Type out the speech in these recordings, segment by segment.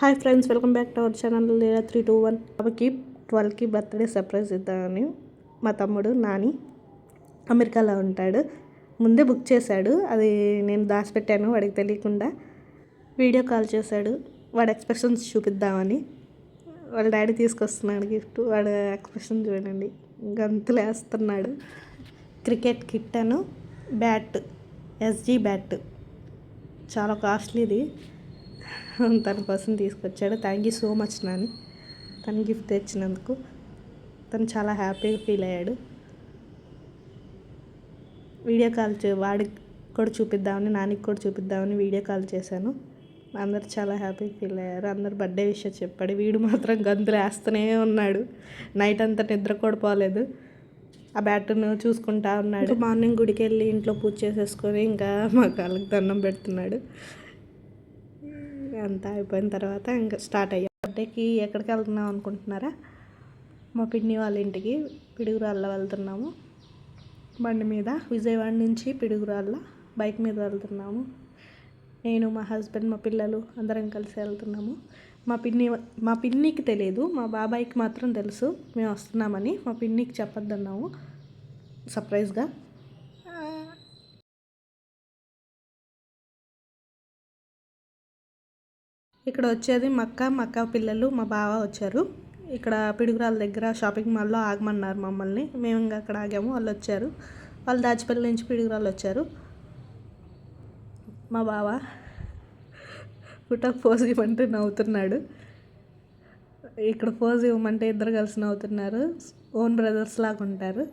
Hi friends, welcome back to our channel Leela 321. బాబుకి 12కి birthday surprise ఇద్దామని మా తమ్ముడు నాని అమెరికాలో ఉంటాడు. ముందే బుక్ చేశాడు. అది నేను దాచిపెట్టాను వాడికి తెలియకుండా. వీడియో కాల్ చేశాడు వాడి ఎక్స్ప్రెషన్స్ చూపిద్దామని. వాళ్ళ డాడీ తీసుకొస్తున్నాడు గిఫ్ట్. వాడు ఎక్స్ప్రెషన్ చూడండి, గంతులు వేస్తున్నాడు. క్రికెట్ కిట్ అను బ్యాట్, ఎస్జీ బ్యాట్, చాలా కాస్ట్లీది. తన కోసం తీసుకొచ్చాడు. Thank you so much Nani, తను గిఫ్ట్ తెచ్చినందుకు. తను చాలా హ్యాపీగా ఫీల్ అయ్యాడు. వీడియో కాల్ వాడికి కూడా చూపిద్దామని, నానికి కూడా చూపిద్దామని వీడియో కాల్ చేశాను. అందరు చాలా హ్యాపీగా ఫీల్ అయ్యారు. అందరు బర్త్డే విషయం చెప్పాడు. వీడు మాత్రం గంతులు వేస్తూనే ఉన్నాడు. నైట్ అంతా నిద్ర కూడా పోలేదు. ఆ బ్యాట్ను చూసుకుంటా ఉన్నాడు. మార్నింగ్ గుడికి వెళ్ళి ఇంట్లో పూజ చేసేసుకొని ఇంకా మా కాళ్ళకి దండం పెడుతున్నాడు. అంతా అయిపోయిన తర్వాత ఇంకా స్టార్ట్ అయ్యాం. బర్త్డేకి ఎక్కడికి వెళ్తున్నాం అనుకుంటున్నారా? మా పిన్ని వాళ్ళ ఇంటికి పిడుగురాళ్ళ వెళ్తున్నాము. బండి మీద విజయవాడ నుంచి పిడుగురాళ్ళ బైక్ మీద వెళ్తున్నాము. నేను, మా హస్బెండ్, మా పిల్లలు అందరం కలిసి వెళ్తున్నాము. మా పిన్నికి తెలియదు, మా బాబాయ్కి మాత్రం తెలుసు మేము వస్తున్నామని. మా పిన్నికి చెప్పొద్దన్నాము సర్ప్రైజ్గా. ఇక్కడ వచ్చేది మక్క పిల్లలు, మా బావ వచ్చారు. ఇక్కడ పిడుగురాల దగ్గర షాపింగ్ మాల్లో ఆగమన్నారు మమ్మల్ని. మేము ఇంకా అక్కడ ఆగాము. వాళ్ళు వచ్చారు. వాళ్ళు దాచిపల్లి నుంచి పిడుగురాలు వచ్చారు. మా బావ ఫోటోకి పోజ్ ఇవ్వమంటే నవ్వుతున్నాడు. ఇక్కడ పోజ్ ఇవ్వమంటే ఇద్దరు కలిసి నవ్వుతున్నారు. ఓన్ బ్రదర్స్ లాగా ఉంటారు.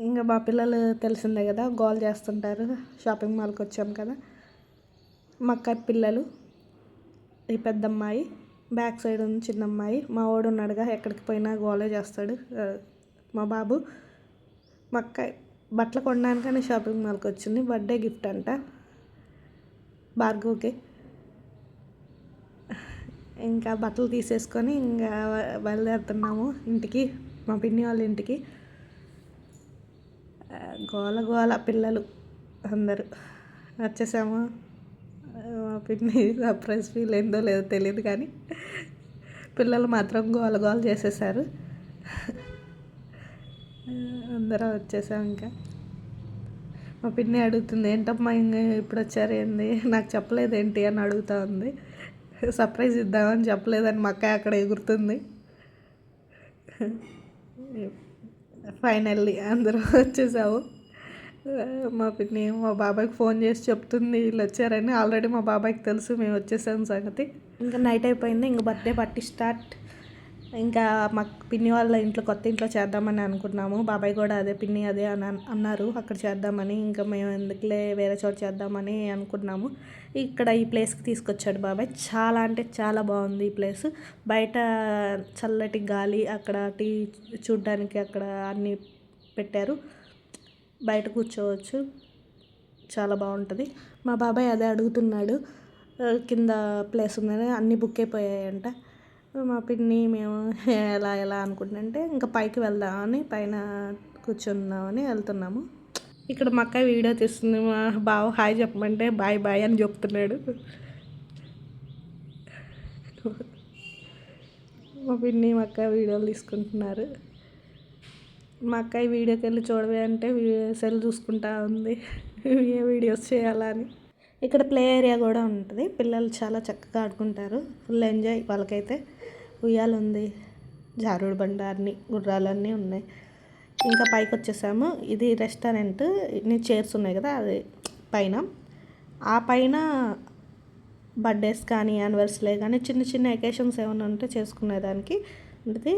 ఇంకా మా పిల్లలు తెలిసిందే కదా, గోల్ చేస్తుంటారు. షాపింగ్ మాల్కి వచ్చాం కదా. మక్క పిల్లలు, ఈ పెద్ద అమ్మాయి, బ్యాక్ సైడ్ ఉంది చిన్న అమ్మాయి. మా వాడు ఉన్నాడుగా, ఎక్కడికి పోయినా గోలే చేస్తాడు. మా బాబు. మా అక్క బట్టలు కొనడానికని షాపింగ్ మాల్కి వచ్చింది. బర్త్డే గిఫ్ట్ అంట భార్గవ్కి. ఇంకా బట్టలు తీసేసుకొని ఇంకా బయలుదేరుతున్నాము ఇంటికి, మా పిన్ని వాళ్ళ ఇంటికి. గోల పిల్లలు అందరూ వచ్చేసాము. మా పిన్ని సర్ప్రైజ్ ఫీల్ అయిందో లేదో తెలియదు కానీ పిల్లలు మాత్రం గోల చేసేసారు. అందరం వచ్చేసాం. ఇంకా మా పిన్ని అడుగుతుంది, ఏంటమ్మా ఇంకా ఇప్పుడు వచ్చారు ఏంది, నాకు చెప్పలేదు ఏంటి అని అడుగుతూ ఉంది. సర్ప్రైజ్ ఇద్దామని చెప్పలేదని మా అక్క అక్కడ ఎగురుతుంది. ఫైనల్లీ అందరం వచ్చేసాము. మా పిన్ని మా బాబాయ్కి ఫోన్ చేసి చెప్తుంది వీళ్ళు వచ్చారని. ఆల్రెడీ మా బాబాయ్కి తెలుసు మేము వచ్చేసాం సంగతి. ఇంకా నైట్ అయిపోయింది. ఇంకా బర్త్డే పార్టీ స్టార్ట్. ఇంకా మా పిన్ని వాళ్ళ ఇంట్లో, కొత్త ఇంట్లో చేద్దామని అనుకున్నాము. బాబాయ్ కూడా అదే, పిన్ని అదే అని అన్నారు, అక్కడ చేద్దామని. ఇంకా మేము ఎందుకులే వేరే చోట చేద్దామని అనుకున్నాము. ఇక్కడ ఈ ప్లేస్కి తీసుకొచ్చాడు బాబాయ్. చాలా అంటే చాలా బాగుంది ఈ ప్లేస్. బయట చల్లటి గాలి, అక్కడ టీ చూడ్డానికి అక్కడ అన్నీ పెట్టారు. బయట కూర్చోవచ్చు, చాలా బాగుంటుంది. మా బాబాయ్ అదే అడుగుతున్నాడు, కింద ప్లేస్ ఉందని. అన్నీ బుక్ అయిపోయాయంట. మా పిన్ని మేము ఎలా అనుకుంటుంటే ఇంకా పైకి వెళ్దామని, పైన కూర్చుందామని వెళ్తున్నాము. ఇక్కడ మా అక్క వీడియో తీస్తుంది. మా బావ హాయ్ చెప్పమంటే బాయ్ అని చెప్తున్నాడు. మా పిన్ని మా అక్క వీడియోలు తీసుకుంటున్నారు. మా అక్క వీడియోకి వెళ్ళి చూడవే అంటే సెల్ చూసుకుంటా ఉంది ఏ వీడియోస్ చేయాలని. ఇక్కడ ప్లే ఏరియా కూడా ఉంటుంది. పిల్లలు చాలా చక్కగా ఆడుకుంటారు. ఫుల్ ఎంజాయ్ వాళ్ళకైతే. ఉయ్యాలు ఉంది, జారుడు బండ, అన్నీ గుర్రాలన్నీ ఉన్నాయి. ఇంకా పైకి వచ్చేసాము. ఇది రెస్టారెంట్. ఇన్ని చైర్స్ ఉన్నాయి కదా, అది పైన. ఆ పైన బర్త్డేస్ కానీ, యానివర్సరీ కానీ, చిన్న చిన్న ఎకేషన్స్ ఏమైనా ఉంటే చేసుకునేదానికి ఉంటుంది.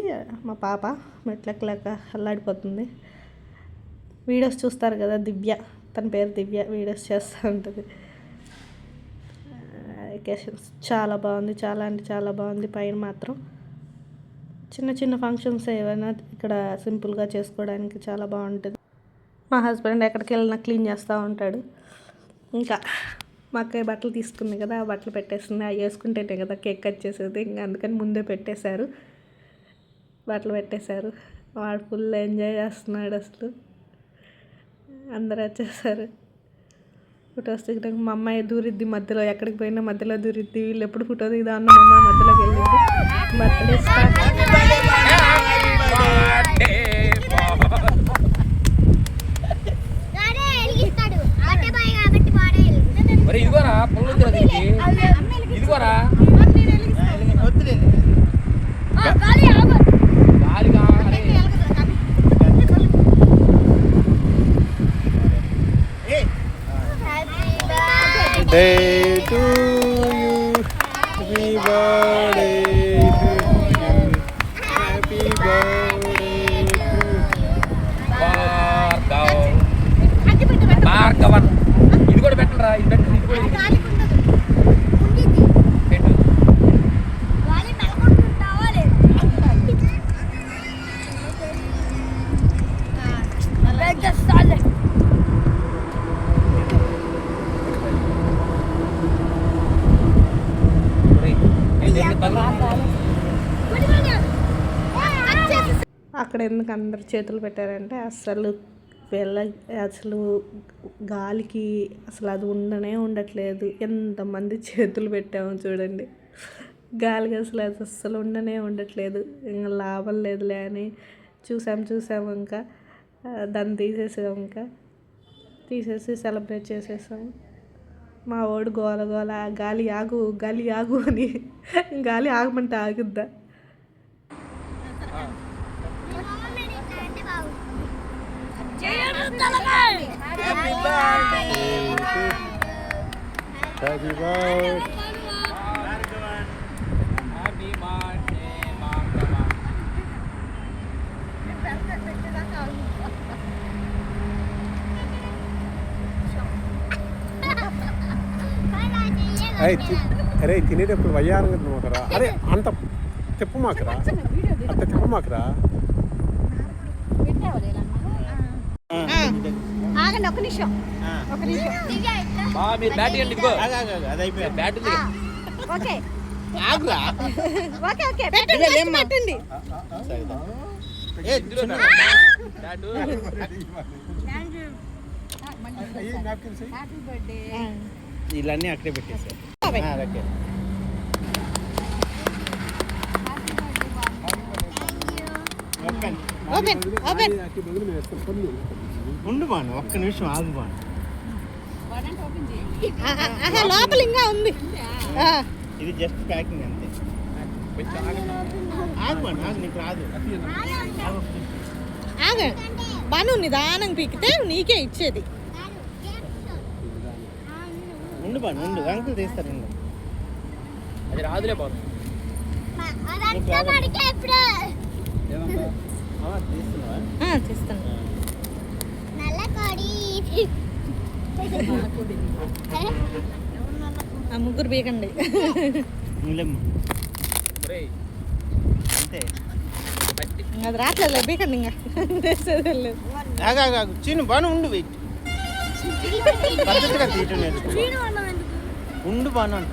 మా పాప మెట్లెక్కలేక అల్లాడిపోతుంది. వీడియోస్ చూస్తారు కదా, దివ్య, తన పేరు దివ్య, వీడియోస్ చేస్తూ ఉంటుంది. ఎకేషన్స్ చాలా బాగుంది, చాలా అంటే చాలా బాగుంది. పైన మాత్రం చిన్న చిన్న ఫంక్షన్స్ ఏమైనా ఇక్కడ సింపుల్గా చేసుకోవడానికి చాలా బాగుంటుంది. మా హస్బెండ్ ఎక్కడికి వెళ్ళినా క్లీన్ చేస్తూ ఉంటాడు. ఇంకా మా అక్కయ్య బట్టలు తీసుకుంది కదా, ఆ బట్టలు పెట్టేస్తుంది. అవి వేసుకుంటేనే కదా కేక్ కట్ చేసేది. ఇంకా అందుకని ముందే పెట్టేశారు, బట్టలు పెట్టేశారు. వాడు ఫుల్ ఎంజాయ్ చేస్తున్నాడు అసలు. అందరు వచ్చేసారు. ఫొటోస్ దిగడానికి మా అమ్మాయి దూరిద్ది మధ్యలో, ఎక్కడికి పోయినా మధ్యలో దూరిద్ది. వీళ్ళు ఎప్పుడు ఫోటో దిగుదా అన్న మా అమ్మాయి మధ్యలోకి వెళ్ళింది. Birthday start. Day to you, happy birthday to you, happy birthday to Bhargavan. ఇది కూడా పెట్టరా, ఇది పెట్టు, ఇది కూడా పెట్టు. అక్కడ ఎందుకు అందరు చేతులు పెట్టారంటే అసలు గాలికి అసలు అది ఉండట్లేదు. ఎంతమంది చేతులు పెట్టామో చూడండి. గాలికి అసలు అది అస్సలు ఉండట్లేదు. ఇంకా లాభం లేదులే అని చూసాము. ఇంకా దాన్ని తీసేసి సెలబ్రేట్ చేసేసాము. మా వాడు గోల గాలి ఆగు అని. గాలి ఆగమంటే ఆగుద్దా? happy birthday. అరే తినేటప్పుడు వయ్యారంగా తినమాకరా. అరే అంత తిప్పమాకరా, ఆగండి ఒక నిమిషం. మీరు బ్యాట్ ఇవ్వండి. ఇదిగో బ్యాట్ ఉంది. ఓకే ఆగురా. ఓకే పెట్టండి. ఇవన్నీ అక్కడే పెట్టేసారు. ఉండు బాను, ఒక్క నిమిషం ఆగు బాను. లోపల ఇంకా ఉంది. ఇది జస్ట్ ప్యాకింగ్ అంతే. ఆగు బాను, ఆగు, నీకు రాదు. బాను నిదానం పీకితే నీకే ఇచ్చేది. ఉండు బాను, ఉండు, అంకుల్ తీస్తారు. అది రాదులే బాబు. తీస్తాను. ముగ్గురు బీకండి. అది రాట్లేదు, బీకండి. ఇంకా చీను బాను ఉండు, వెయిట్. పద్ధతిగా తీయటం నేర్చుకో. ఉండు బాను అంట.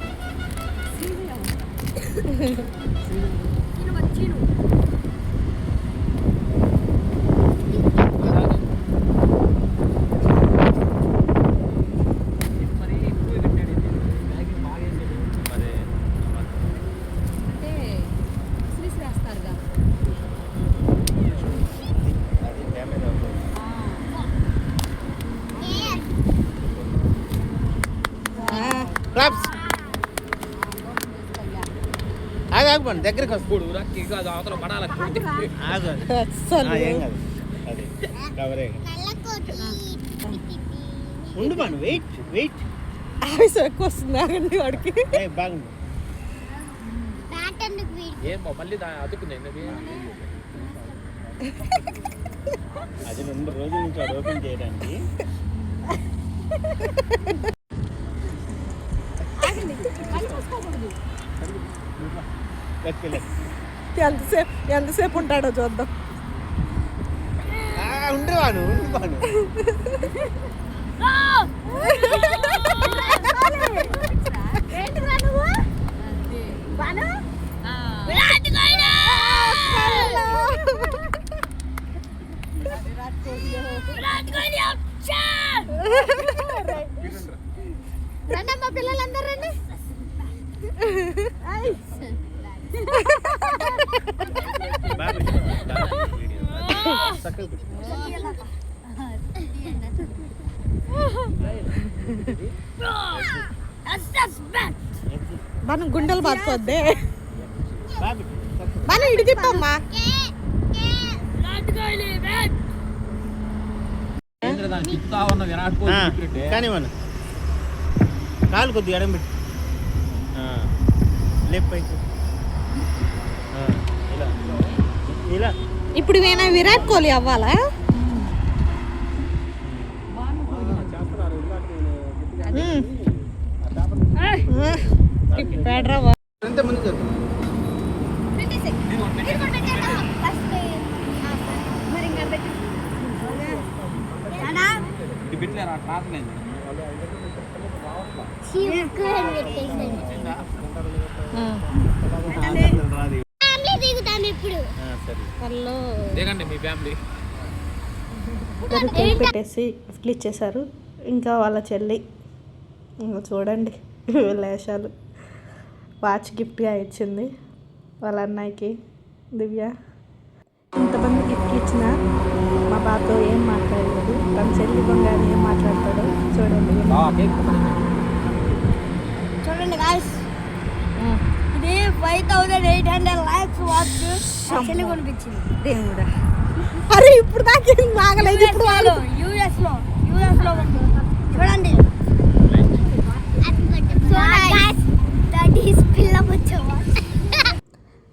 క్లాప్స్. ఆగబడి దగ్గరికి వస్తుంది. అవతల పడాలి. ఏం కాదు, అది కవరే. ఉండు బాను, వెయిట్. ఎక్కువ వస్తుంది. ఆగండి వాడికి. బాగుంది. ఏం మళ్ళీ అతుకుంది. అది 2 రోజుల నుంచి అది ఓపెన్ చేయడానికి. ఎంతసేపు ఉంటాడో చూద్దాం. ఉండేవాను. బాగా పెట్టు. చక్కగా పెట్టు. మనం గుండెలు బాదుకోద్దే బాగా పెట్టు. చక్కగా. మనం ఇడి తిప్పమ్మా ఏంద్ర దాన్ని తిప్పుతా ఉన్న విరాట్ కోహ్లీ తిప్పినట్టే. కానీ మన కాలు కొద్దిగా ఎడం పెట్టు. లేపు పైకి. ఇలా ఇలా ఇప్పుడు ఈయన విరాట్ కోహ్లీ అవ్వాలా ఎంత ముందు చదువు. ఇది పెట్టలేరా ట్రాక్ లేదు. వాళ్ళు దిగండి మీ ఫ్యామిలీ. కేక్ పెట్టేసి గిఫ్ట్లు ఇచ్చేశారు. ఇంకా వాళ్ళ చెల్లి ఇంకా చూడండి వేషాలు. వాచ్ గిఫ్ట్గా ఇచ్చింది వాళ్ళ అన్నయ్యకి దివ్య. ఇంతమంది గిఫ్ట్లు ఇచ్చిన మా బాతో ఏం మాట్లాడలేదు. తన చెల్లి బంగారు ఏం మాట్లాడతాడో చూడండి. చూడండి గాయ్స్, ఇది 5800 లైక్స్ వాచ్ చెల్లి కొనిపించింది. దేవుడా అరే ఇప్పుడు దాకా బాగలేదు. ఇప్పుడు యూఎస్ లో చూడండి.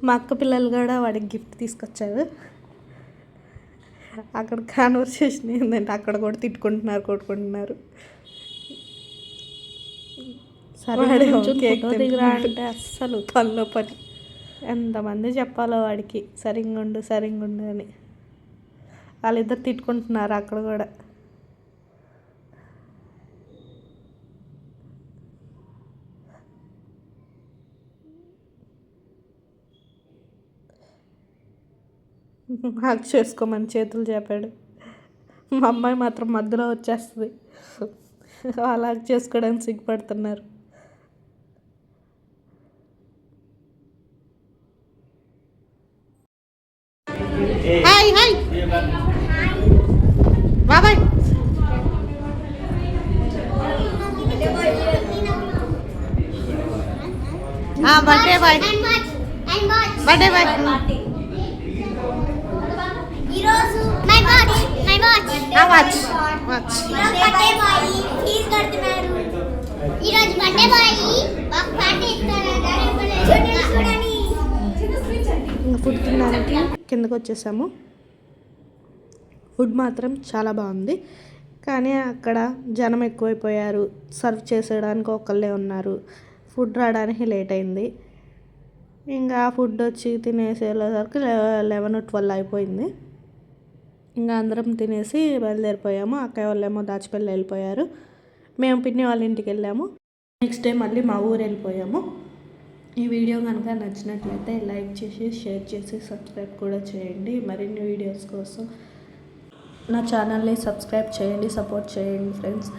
మా అక్క పిల్లలు కూడా వాడికి గిఫ్ట్ తీసుకొచ్చారు. అక్కడ కాన్వర్సేషన్ ఏంటంటే అక్కడ కూడా తిట్టుకుంటున్నారు, కొట్టుకుంటున్నారు. సరే కేక్ దిగరా అంటే అస్సలు తల్లో పని. ఎంతమంది చెప్పాలో వాడికి సరింగుండు అని. వాళ్ళిద్దరు తిట్టుకుంటున్నారు అక్కడ కూడా. హాక్ చేసుకోమని చేతులు చెప్పాడు. మా అమ్మాయి మాత్రం మధ్యలో వచ్చేస్తుంది. వాళ్ళు హాక్ చేసుకోవడానికి సిగ్గుపడుతున్నారు. హాయ్ హాయ్ బాబాయ్. Birthday boy, birthday boy. ఈరోజు my watch birthday boy fees కడుతున్నారు. ఈరోజు బర్త్డే బాయ్ మాకు పార్టీ ఇస్తారని ఇంకా ఫుడ్ తినడానికి కిందకు వచ్చేసాము. ఫుడ్ మాత్రం చాలా బాగుంది, కానీ అక్కడ జనం ఎక్కువైపోయారు. సర్వ్ చేసేయడానికి ఒకళ్ళే ఉన్నారు. ఫుడ్ రావడానికి లేట్ అయింది. ఇంకా ఫుడ్ వచ్చి తినేసేసరికి 11-12 అయిపోయింది. ఇంకా అందరం తినేసి బయలుదేరిపోయాము. అక్కయ్య వాళ్ళేమో దాచిపల్లి వెళ్ళిపోయారు. మేము పిన్ని వాళ్ళ ఇంటికి వెళ్ళాము. నెక్స్ట్ డే మళ్ళీ మా ఊరు వెళ్ళిపోయాము. ఈ వీడియో కనుక నచ్చినట్లయితే లైక్ చేసి, షేర్ చేసి, సబ్స్క్రైబ్ కూడా చేయండి. మరిన్ని వీడియోస్ కోసం నా ఛానల్ని సబ్స్క్రైబ్ చేయండి, సపోర్ట్ చేయండి ఫ్రెండ్స్.